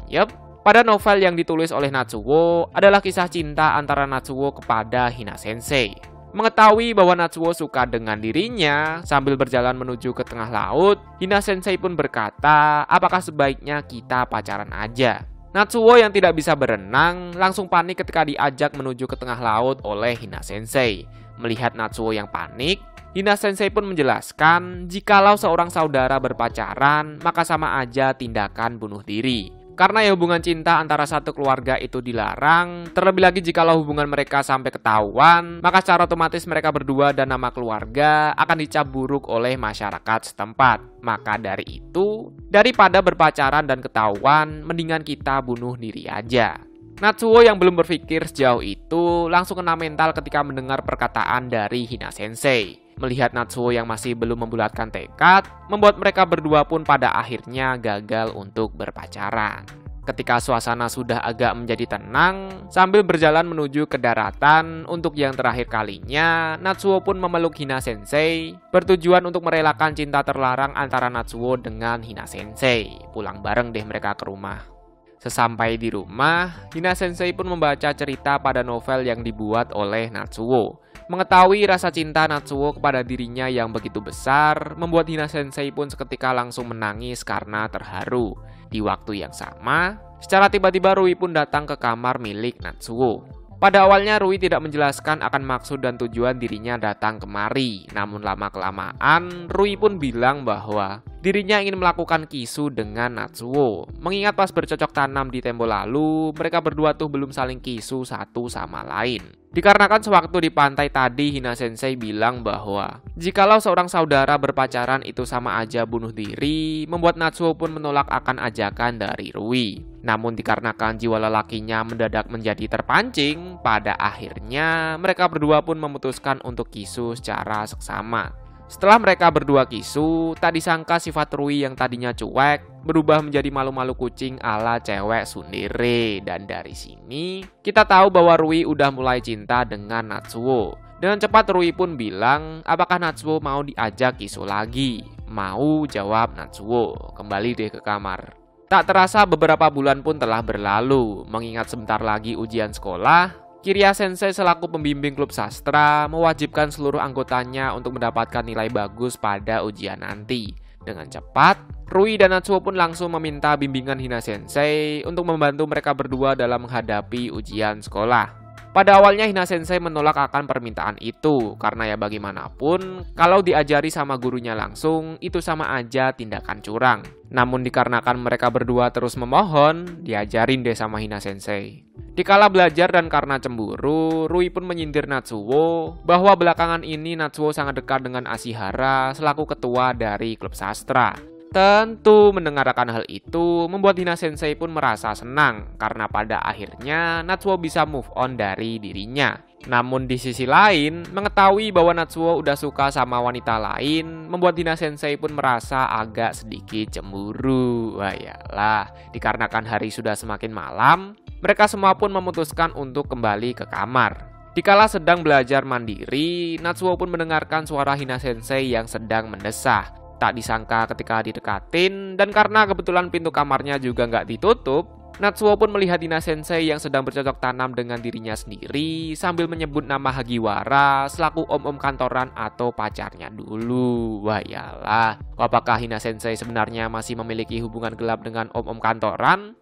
pada novel yang ditulis oleh Natsuo adalah kisah cinta antara Natsuo kepada Hina Sensei. Mengetahui bahwa Natsuo suka dengan dirinya, sambil berjalan menuju ke tengah laut, Hina Sensei pun berkata, apakah sebaiknya kita pacaran aja? Natsuo yang tidak bisa berenang langsung panik ketika diajak menuju ke tengah laut oleh Hina Sensei. Melihat Natsuo yang panik, Hina Sensei pun menjelaskan jikalau seorang saudara berpacaran, maka sama aja tindakan bunuh diri. Karena ya hubungan cinta antara satu keluarga itu dilarang, terlebih lagi jikalau hubungan mereka sampai ketahuan, maka secara otomatis mereka berdua dan nama keluarga akan dicap buruk oleh masyarakat setempat. Maka dari itu, daripada berpacaran dan ketahuan, mendingan kita bunuh diri aja. Natsuo yang belum berpikir sejauh itu langsung kena mental ketika mendengar perkataan dari Hina Sensei. Melihat Natsuo yang masih belum membulatkan tekad, membuat mereka berdua pun pada akhirnya gagal untuk berpacaran. Ketika suasana sudah agak menjadi tenang, sambil berjalan menuju ke daratan untuk yang terakhir kalinya, Natsuo pun memeluk Hina Sensei, bertujuan untuk merelakan cinta terlarang antara Natsuo dengan Hina Sensei. Pulang bareng deh mereka ke rumah. Sesampai di rumah, Hina Sensei pun membaca cerita pada novel yang dibuat oleh Natsuo. Mengetahui rasa cinta Natsuo kepada dirinya yang begitu besar, membuat Hina Sensei pun seketika langsung menangis karena terharu. Di waktu yang sama, secara tiba-tiba Rui pun datang ke kamar milik Natsuo. Pada awalnya Rui tidak menjelaskan akan maksud dan tujuan dirinya datang kemari. Namun lama-kelamaan Rui pun bilang bahwa dirinya ingin melakukan kisu dengan Natsuo. Mengingat pas bercocok tanam di tempo lalu, mereka berdua tuh belum saling kisu satu sama lain. Dikarenakan sewaktu di pantai tadi Hina Sensei bilang bahwa jikalau seorang saudara berpacaran itu sama aja bunuh diri, membuat Natsuo pun menolak akan ajakan dari Rui. Namun dikarenakan jiwa lelakinya mendadak menjadi terpancing, pada akhirnya mereka berdua pun memutuskan untuk kisu secara seksama. Setelah mereka berdua kisu, tak disangka sifat Rui yang tadinya cuek berubah menjadi malu-malu kucing ala cewek tsundere. Dan dari sini kita tahu bahwa Rui udah mulai cinta dengan Natsuo. Dengan cepat Rui pun bilang apakah Natsuo mau diajak kisu lagi. Mau, jawab Natsuo. Kembali deh ke kamar. Tak terasa beberapa bulan pun telah berlalu. Mengingat sebentar lagi ujian sekolah, Kiriya Sensei selaku pembimbing klub sastra mewajibkan seluruh anggotanya untuk mendapatkan nilai bagus pada ujian nanti. Dengan cepat, Rui dan Natsuo pun langsung meminta bimbingan Hina Sensei untuk membantu mereka berdua dalam menghadapi ujian sekolah. Pada awalnya Hina Sensei menolak akan permintaan itu, karena ya bagaimanapun, kalau diajari sama gurunya langsung, itu sama aja tindakan curang. Namun dikarenakan mereka berdua terus memohon, diajarin deh sama Hina Sensei. Dikala belajar dan karena cemburu, Rui pun menyindir Natsuo bahwa belakangan ini Natsuo sangat dekat dengan Ashihara selaku ketua dari klub sastra. Tentu mendengarkan hal itu membuat Hina Sensei pun merasa senang karena pada akhirnya Natsuo bisa move on dari dirinya. Namun di sisi lain, mengetahui bahwa Natsuo udah suka sama wanita lain membuat Hina Sensei pun merasa agak sedikit cemburu. Wah yalah, dikarenakan hari sudah semakin malam, mereka semua pun memutuskan untuk kembali ke kamar. Dikala sedang belajar mandiri, Natsuo pun mendengarkan suara Hina Sensei yang sedang mendesah. Tak disangka ketika didekatin, dan karena kebetulan pintu kamarnya juga nggak ditutup, Natsuo pun melihat Hina Sensei yang sedang bercocok tanam dengan dirinya sendiri sambil menyebut nama Hagiwara selaku om-om kantoran atau pacarnya dulu. Wah iyalah, apakah Hina Sensei sebenarnya masih memiliki hubungan gelap dengan om-om kantoran?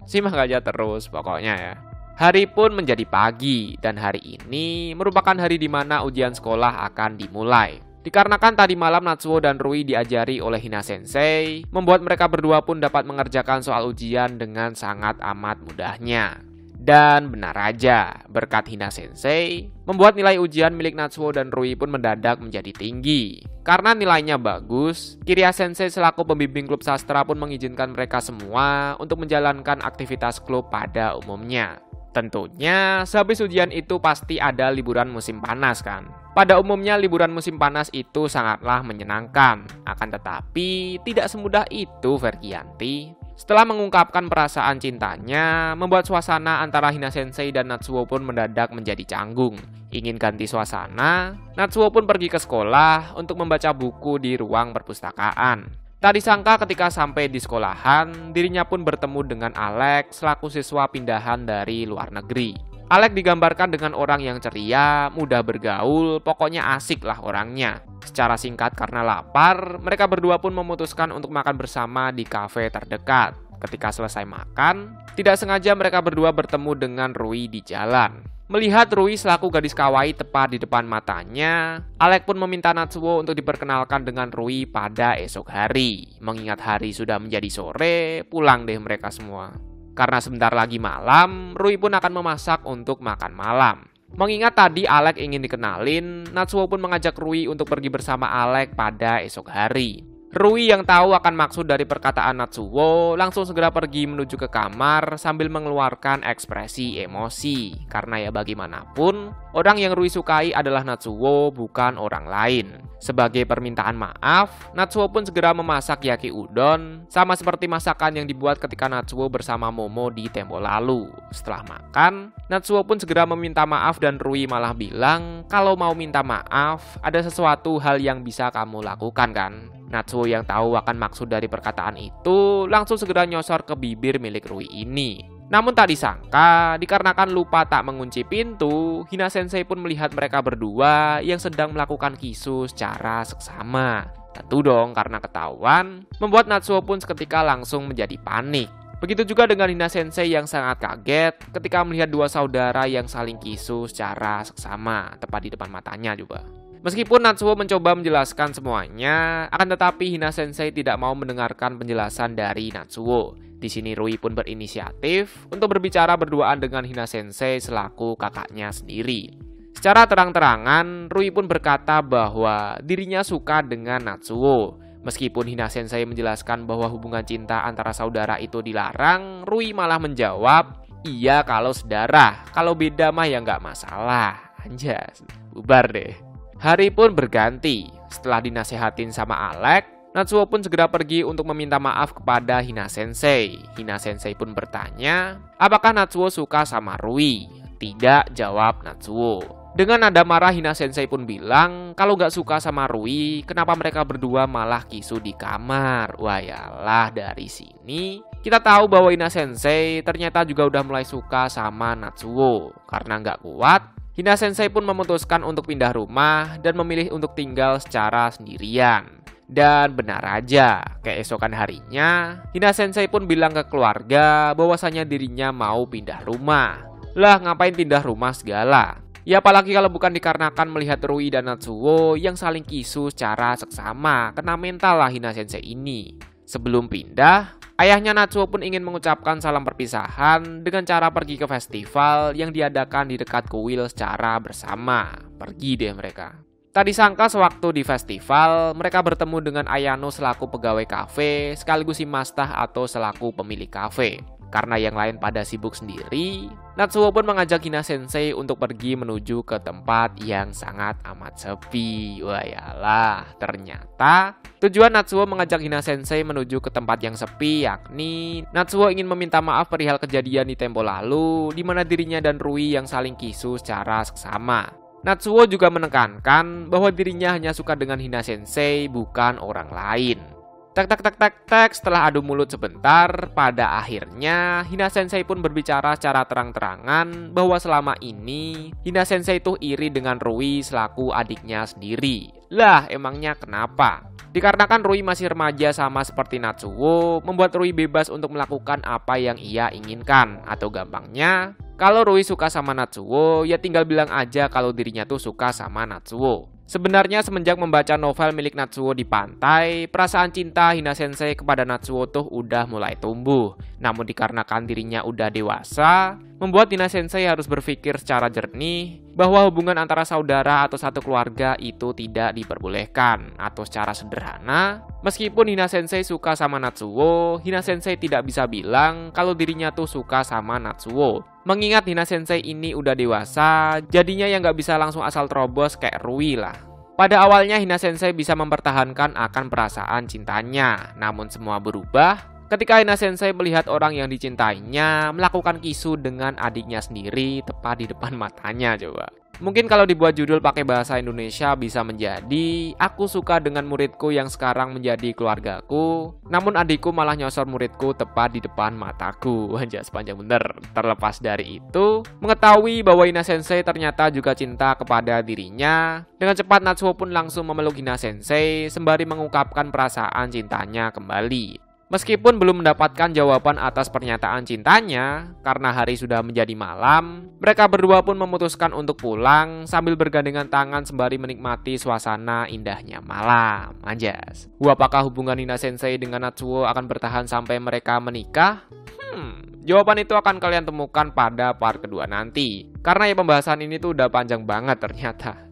Simak aja terus pokoknya ya. Hari pun menjadi pagi, dan hari ini merupakan hari di mana ujian sekolah akan dimulai. Dikarenakan tadi malam Natsuo dan Rui diajari oleh Hina Sensei, membuat mereka berdua pun dapat mengerjakan soal ujian dengan sangat amat mudahnya. Dan benar aja, berkat Hina Sensei, membuat nilai ujian milik Natsuo dan Rui pun mendadak menjadi tinggi. Karena nilainya bagus, Kiriya Sensei selaku pembimbing klub sastra pun mengizinkan mereka semua untuk menjalankan aktivitas klub pada umumnya. Tentunya, sehabis ujian itu pasti ada liburan musim panas kan? Pada umumnya liburan musim panas itu sangatlah menyenangkan. Akan tetapi, tidak semudah itu Vergianti. Setelah mengungkapkan perasaan cintanya, membuat suasana antara Hina Sensei dan Natsuo pun mendadak menjadi canggung. Ingin ganti suasana, Natsuo pun pergi ke sekolah untuk membaca buku di ruang perpustakaan. Tak disangka ketika sampai di sekolahan, dirinya pun bertemu dengan Alex selaku siswa pindahan dari luar negeri. Alex digambarkan dengan orang yang ceria, mudah bergaul, pokoknya asik lah orangnya. Secara singkat karena lapar, mereka berdua pun memutuskan untuk makan bersama di kafe terdekat. Ketika selesai makan, tidak sengaja mereka berdua bertemu dengan Rui di jalan. Melihat Rui selaku gadis kawaii tepat di depan matanya, Alex pun meminta Natsuo untuk diperkenalkan dengan Rui pada esok hari. Mengingat hari sudah menjadi sore, pulang deh mereka semua. Karena sebentar lagi malam, Rui pun akan memasak untuk makan malam. Mengingat tadi Alex ingin dikenalin, Natsuo pun mengajak Rui untuk pergi bersama Alex pada esok hari. Rui yang tahu akan maksud dari perkataan Natsuo langsung segera pergi menuju ke kamar sambil mengeluarkan ekspresi emosi. Karena ya bagaimanapun, orang yang Rui sukai adalah Natsuo, bukan orang lain. Sebagai permintaan maaf, Natsuo pun segera memasak yaki udon, sama seperti masakan yang dibuat ketika Natsuo bersama Momo di tempo lalu. Setelah makan, Natsuo pun segera meminta maaf dan Rui malah bilang kalau mau minta maaf, ada sesuatu hal yang bisa kamu lakukan kan? Natsuo yang tahu akan maksud dari perkataan itu langsung segera nyosor ke bibir milik Rui ini. Namun tak disangka, dikarenakan lupa tak mengunci pintu, Hina Sensei pun melihat mereka berdua yang sedang melakukan kisu secara seksama. Tentu dong, karena ketahuan, membuat Natsuo pun seketika langsung menjadi panik. Begitu juga dengan Hina Sensei yang sangat kaget ketika melihat dua saudara yang saling kisu secara seksama, tepat di depan matanya juga. Meskipun Natsuo mencoba menjelaskan semuanya, akan tetapi Hina Sensei tidak mau mendengarkan penjelasan dari Natsuo. Di sini Rui pun berinisiatif untuk berbicara berduaan dengan Hina Sensei selaku kakaknya sendiri. Secara terang-terangan, Rui pun berkata bahwa dirinya suka dengan Natsuo. Meskipun Hina Sensei menjelaskan bahwa hubungan cinta antara saudara itu dilarang, Rui malah menjawab, iya kalau saudara, kalau beda mah ya nggak masalah. Anjas, bubar deh. Hari pun berganti. Setelah dinasehatin sama Alex, Natsuo pun segera pergi untuk meminta maaf kepada Hina Sensei. Hina Sensei pun bertanya, apakah Natsuo suka sama Rui? Tidak, jawab Natsuo. Dengan nada marah, Hina Sensei pun bilang, kalau gak suka sama Rui, kenapa mereka berdua malah kisu di kamar? Wah yalah, dari sini kita tahu bahwa Hina Sensei ternyata juga udah mulai suka sama Natsuo. Karena gak kuat, Hina Sensei pun memutuskan untuk pindah rumah dan memilih untuk tinggal secara sendirian. Dan benar aja, keesokan harinya, Hina Sensei pun bilang ke keluarga bahwasanya dirinya mau pindah rumah. Lah ngapain pindah rumah segala? Ya apalagi kalau bukan dikarenakan melihat Rui dan Natsuo yang saling kisu secara seksama, kena mental lah Hina Sensei ini. Sebelum pindah, ayahnya Natsuo pun ingin mengucapkan salam perpisahan dengan cara pergi ke festival yang diadakan di dekat kuil secara bersama. Pergi deh mereka. Tak disangka sewaktu di festival, mereka bertemu dengan Ayano selaku pegawai kafe, sekaligus Shimashita atau selaku pemilik kafe. Karena yang lain pada sibuk sendiri, Natsuo pun mengajak Hina Sensei untuk pergi menuju ke tempat yang sangat amat sepi. Wah yalah, ternyata tujuan Natsuo mengajak Hina Sensei menuju ke tempat yang sepi, yakni Natsuo ingin meminta maaf perihal kejadian di tempo lalu, di mana dirinya dan Rui yang saling kisu secara seksama. Natsuo juga menekankan bahwa dirinya hanya suka dengan Hina Sensei, bukan orang lain. Setelah adu mulut sebentar, pada akhirnya Hina Sensei pun berbicara secara terang-terangan bahwa selama ini Hina Sensei tuh iri dengan Rui selaku adiknya sendiri. Lah, emangnya kenapa? Dikarenakan Rui masih remaja sama seperti Natsuo, membuat Rui bebas untuk melakukan apa yang ia inginkan. Atau gampangnya, kalau Rui suka sama Natsuo, ya tinggal bilang aja kalau dirinya tuh suka sama Natsuo. Sebenarnya semenjak membaca novel milik Natsuo di pantai, perasaan cinta Hina Sensei kepada Natsuo tuh udah mulai tumbuh. Namun dikarenakan dirinya udah dewasa, membuat Hina Sensei harus berpikir secara jernih bahwa hubungan antara saudara atau satu keluarga itu tidak diperbolehkan. Atau secara sederhana, meskipun Hina Sensei suka sama Natsuo, Hina Sensei tidak bisa bilang kalau dirinya tuh suka sama Natsuo. Mengingat Hina Sensei ini udah dewasa, jadinya yang gak bisa langsung asal terobos kayak Rui lah. Pada awalnya Hina Sensei bisa mempertahankan akan perasaan cintanya, namun semua berubah ketika Hina Sensei melihat orang yang dicintainya melakukan kisu dengan adiknya sendiri tepat di depan matanya coba. Mungkin kalau dibuat judul pakai bahasa Indonesia bisa menjadi aku suka dengan muridku yang sekarang menjadi keluargaku, namun adikku malah nyosor muridku tepat di depan mataku. Wajah sepanjang bener. Terlepas dari itu, mengetahui bahwa Hina Sensei ternyata juga cinta kepada dirinya, dengan cepat Natsuo pun langsung memeluk Hina Sensei sembari mengungkapkan perasaan cintanya kembali. Meskipun belum mendapatkan jawaban atas pernyataan cintanya, karena hari sudah menjadi malam, mereka berdua pun memutuskan untuk pulang sambil bergandengan tangan sembari menikmati suasana indahnya malam. Anjas. Apakah hubungan Hina Sensei dengan Natsuo akan bertahan sampai mereka menikah? Jawaban itu akan kalian temukan pada part kedua nanti. Karena ya pembahasan ini tuh udah panjang banget ternyata.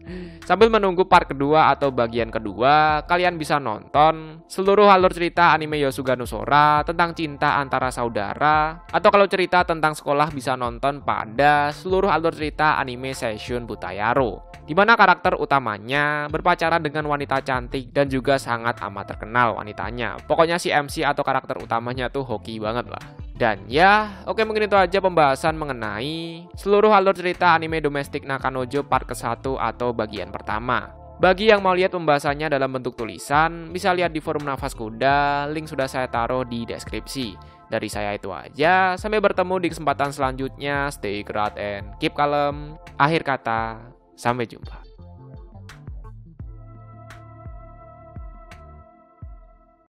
Sambil menunggu part kedua atau bagian kedua, kalian bisa nonton seluruh alur cerita anime Yosuga no Sora tentang cinta antara saudara. Atau kalau cerita tentang sekolah bisa nonton pada seluruh alur cerita anime Seishun Butayaro, di mana karakter utamanya berpacaran dengan wanita cantik dan juga sangat amat terkenal wanitanya. Pokoknya si MC atau karakter utamanya tuh hoki banget lah. Dan ya, oke mungkin itu aja pembahasan mengenai seluruh alur cerita anime Domestic Nakanojo part ke-1 atau bagian pertama. Bagi yang mau lihat pembahasannya dalam bentuk tulisan, bisa lihat di forum Nafas Kuda, link sudah saya taruh di deskripsi. Dari saya itu aja, sampai bertemu di kesempatan selanjutnya. Stay great and keep calm. Akhir kata, sampai jumpa.